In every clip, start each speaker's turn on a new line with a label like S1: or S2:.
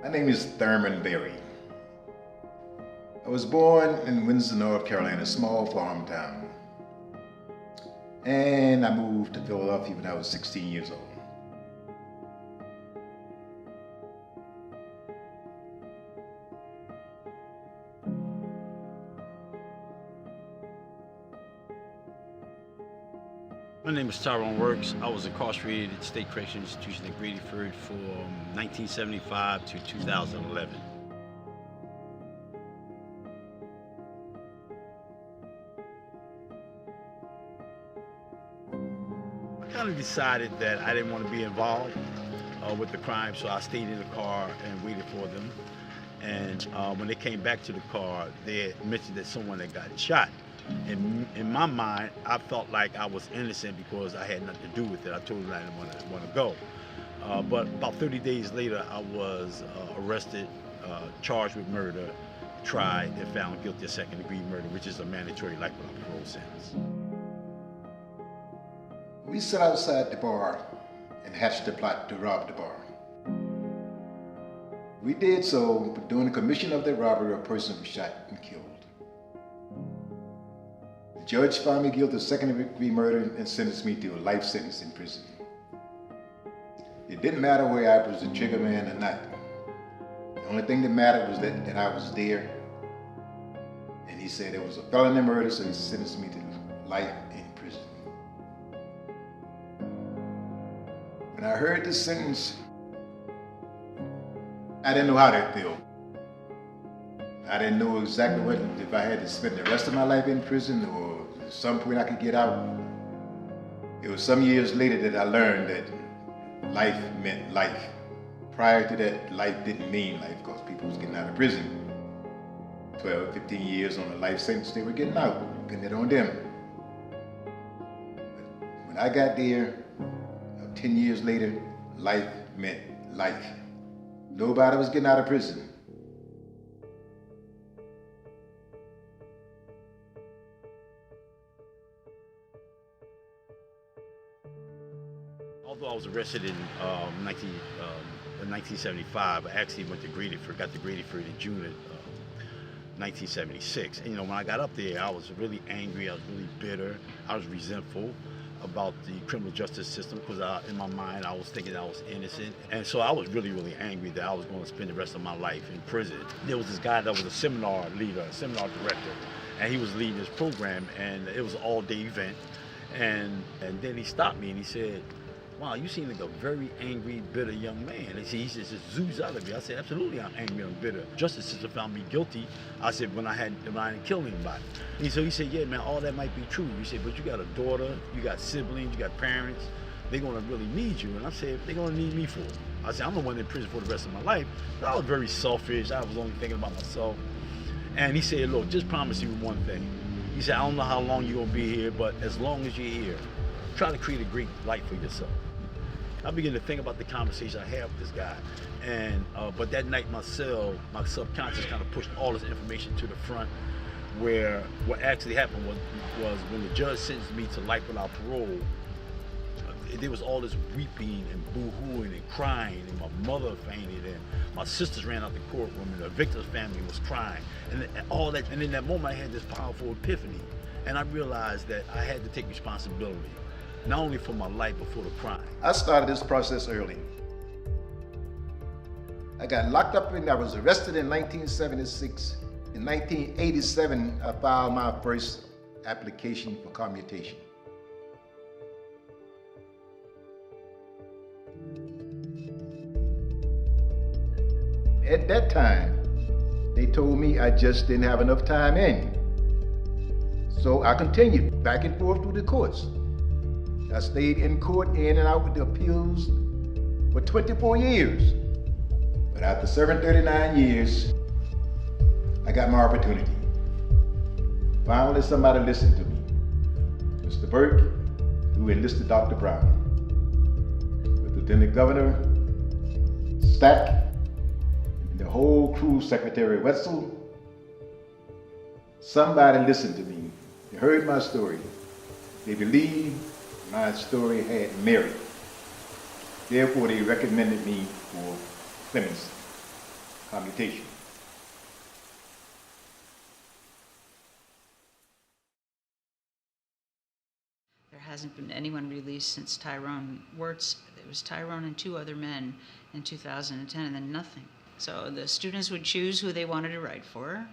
S1: My name is Thurman Berry. I was born in Windsor, North Carolina, a small farm town. And I moved to Philadelphia when I was 16 years old.
S2: My name is Tyrone Works. I was incarcerated at State Correctional Institution in Gradyford from 1975 to 2011. I kind of decided that I didn't want to be involved with the crime, so I stayed in the car and waited for them. And when they came back to the car, they had mentioned that someone had gotten shot. In my mind, I felt like I was innocent because I had nothing to do with it. I told them I didn't want to go. But about 30 days later, I was arrested, charged with murder, tried, and found guilty of second-degree murder, which is a mandatory life without parole sentence.
S1: We sat outside the bar and hatched a plot to rob the bar. We did so, but during the commission of the robbery, a person was shot and killed. The judge found me guilty of second-degree murder and sentenced me to a life sentence in prison. It didn't matter whether I was the trigger man or not. The only thing that mattered was that I was there. And he said it was a felony murder, so he sentenced me to life in prison. When I heard the sentence, I didn't know how to feel. I didn't know exactly what, if I had to spend the rest of my life in prison or at some point I could get out. It was some years later that I learned that life meant life. Prior to that, life didn't mean life because people was getting out of prison. 12, 15 years on a life sentence, they were getting out, putting it on them. But when I got there, 10 years later, life meant life. Nobody was getting out of prison.
S2: Although I was arrested in 1975, I actually went to Gradyford, got to Gradyford in June of 1976. And when I got up there, I was really angry, I was really bitter, I was resentful about the criminal justice system because in my mind I was thinking I was innocent. And so I was really, really angry that I was going to spend the rest of my life in prison. There was this guy that was a seminar leader, a seminar director, and he was leading this program, and it was an all-day event. And then he stopped me and he said, "Wow, you seem like a very angry, bitter young man." And he just zoos out of me. I said, "Absolutely, I'm angry and bitter. Justice system found me guilty." I said, when I didn't kill anybody. And so he said, "Yeah, man, all that might be true." He said, "But you got a daughter, you got siblings, you got parents. They're gonna really need you." And I said, "They're gonna need me for it." I said, "I'm the one in prison for the rest of my life." But I was very selfish. I was only thinking about myself. And he said, "Look, just promise you one thing." He said, "I don't know how long you're gonna be here, but as long as you're here, try to create a great life for yourself." I began to think about the conversation I had with this guy, and but that night my subconscious kind of pushed all this information to the front, where what actually happened was when the judge sentenced me to life without parole, there was all this weeping and boo-hooing and crying, and my mother fainted, and my sisters ran out the courtroom, and the victim's family was crying, and all that. And in that moment I had this powerful epiphany, and I realized that I had to take responsibility, not only for my life, but for the crime.
S1: I started this process early. I got locked up I was arrested in 1976. In 1987, I filed my first application for commutation. At that time, they told me I just didn't have enough time in. So I continued back and forth through the courts. I stayed in court in and out with the appeals for 24 years. But after serving 39 years, I got my opportunity. Finally, somebody listened to me. Mr. Burke, who enlisted Dr. Brown, with Lieutenant Governor Stack, and the whole crew, Secretary Wetzel. Somebody listened to me. They heard my story. They believed my story had merit. Therefore, they recommended me for clemency. commutation.
S3: There hasn't been anyone released since Tyrone Wirtz. It was Tyrone and 2 other men in 2010, and then nothing. So the students would choose who they wanted to write for,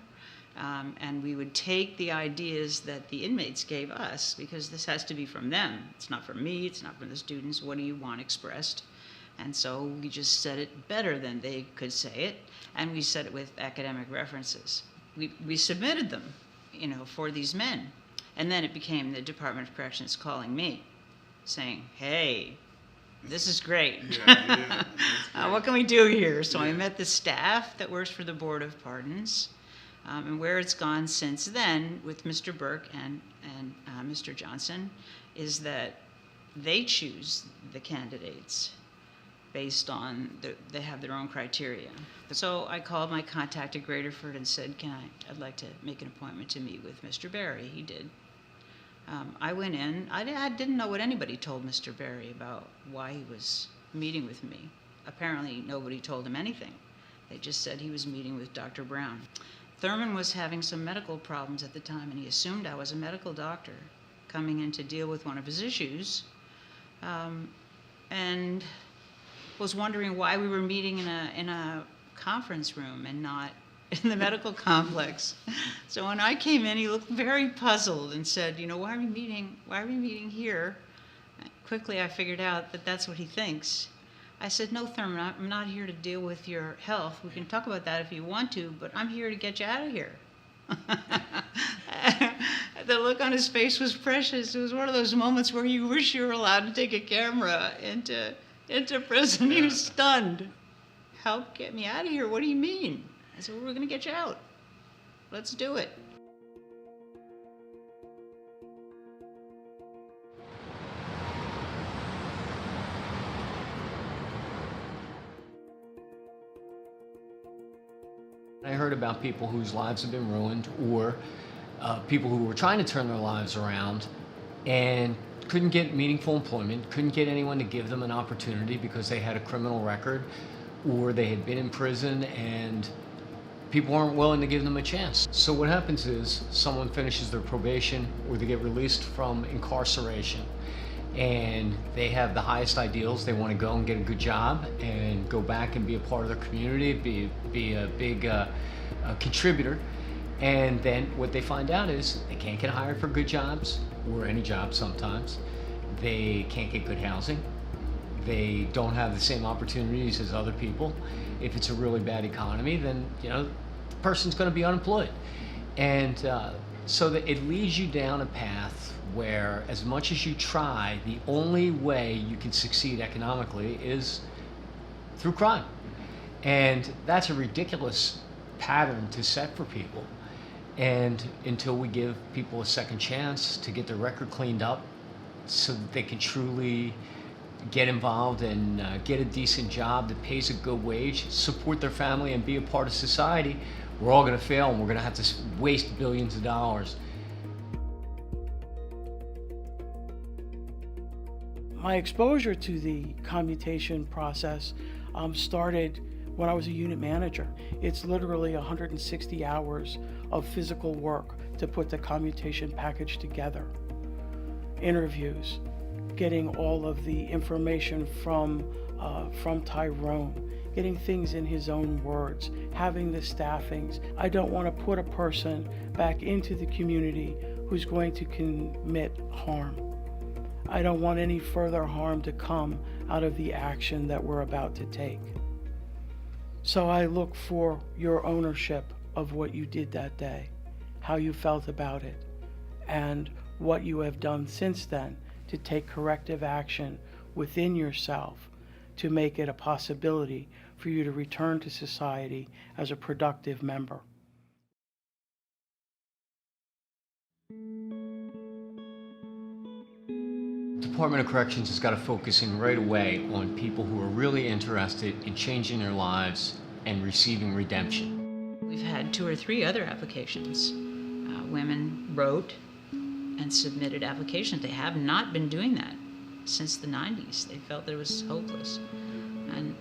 S3: and we would take the ideas that the inmates gave us, because this has to be from them. It's not from me, it's not from the students. What do you want expressed? And so we just said it better than they could say it, and we said it with academic references. We submitted them, for these men. And then it became the Department of Corrections calling me, saying, hey, this is great. What can we do here? So I met the staff that works for the Board of Pardons, and where it's gone since then with Mr. Burke and Mr. Johnson is that they choose the candidates based on, they have their own criteria. So I called my contact at Graterford and said, I'd like to make an appointment to meet with Mr. Barry. He did. I went in. I didn't know what anybody told Mr. Barry about why he was meeting with me. Apparently, nobody told him anything. They just said he was meeting with Dr. Brown. Thurman was having some medical problems at the time, and he assumed I was a medical doctor coming in to deal with one of his issues, and was wondering why we were meeting in a conference room and not in the medical complex. So when I came in, he looked very puzzled and said, why are we meeting here? Quickly, I figured out that that's what he thinks. I said, no, Thurman, I'm not here to deal with your health. We can talk about that if you want to, but I'm here to get you out of here. The look on his face was precious. It was one of those moments where you wish you were allowed to take a camera into prison. He was stunned. Help get me out of here. What do you mean? I said, well, we're going to get you out. Let's do it.
S4: I heard about people whose lives have been ruined, or people who were trying to turn their lives around and couldn't get meaningful employment, couldn't get anyone to give them an opportunity because they had a criminal record, or they had been in prison and people weren't willing to give them a chance. So what happens is someone finishes their probation or they get released from incarceration and they have the highest ideals. They want to go and get a good job and go back and be a part of their community, be a big contributor. And then what they find out is they can't get hired for good jobs or any job sometimes. They can't get good housing. They don't have the same opportunities as other people. If it's a really bad economy, then the person's going to be unemployed. And so that it leads you down a path where, as much as you try, the only way you can succeed economically is through crime. And that's a ridiculous pattern to set for people. And until we give people a second chance to get their record cleaned up so that they can truly get involved and get a decent job that pays a good wage, support their family, and be a part of society, we're all going to fail, and we're going to have to waste billions of dollars.
S5: My exposure to the commutation process started when I was a unit manager. It's literally 160 hours of physical work to put the commutation package together. Interviews, getting all of the information from Tyrone, getting things in his own words, having the staffings. I don't want to put a person back into the community who's going to commit harm. I don't want any further harm to come out of the action that we're about to take. So I look for your ownership of what you did that day, how you felt about it, and what you have done since then to take corrective action within yourself to make it a possibility for you to return to society as a productive member.
S4: Department of Corrections has got to focus in right away on people who are really interested in changing their lives and receiving redemption.
S3: We've had 2 or 3 other applications. Women wrote and submitted applications. They have not been doing that since the 90s. They felt that it was hopeless. And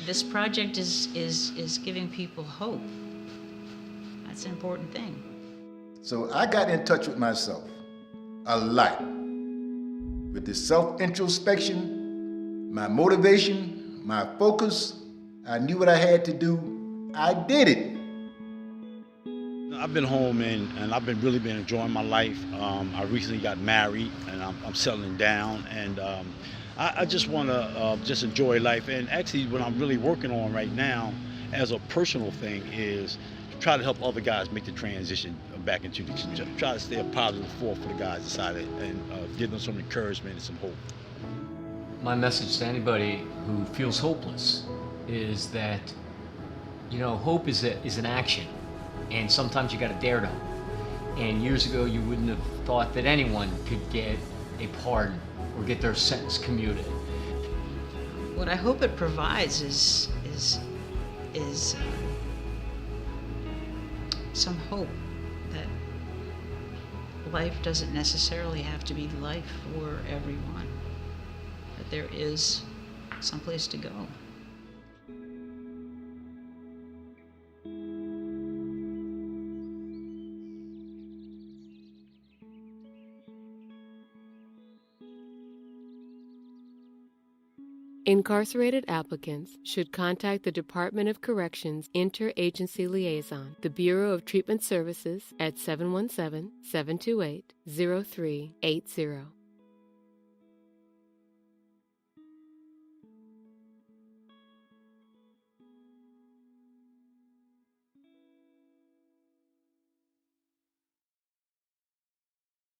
S3: this project is giving people hope. That's an important thing.
S1: So I got in touch with myself a lot. With the self-introspection, my motivation, my focus, I knew what I had to do. I did it.
S2: I've been home and I've really been enjoying my life. I recently got married and I'm settling down, and I just want to just enjoy life. And actually what I'm really working on right now as a personal thing is try to help other guys make the transition back into the, try to stay a positive force for the guys inside it, and give them some encouragement and some hope.
S4: My message to anybody who feels hopeless is that, you know, hope is an action, and sometimes you got to dare to hope. And years ago, you wouldn't have thought that anyone could get a pardon or get their sentence commuted.
S3: What I hope it provides is some hope that life doesn't necessarily have to be life for everyone, that there is someplace to go.
S6: Incarcerated applicants should contact the Department of Corrections Interagency Liaison, the Bureau of Treatment Services, at 717-728-0380.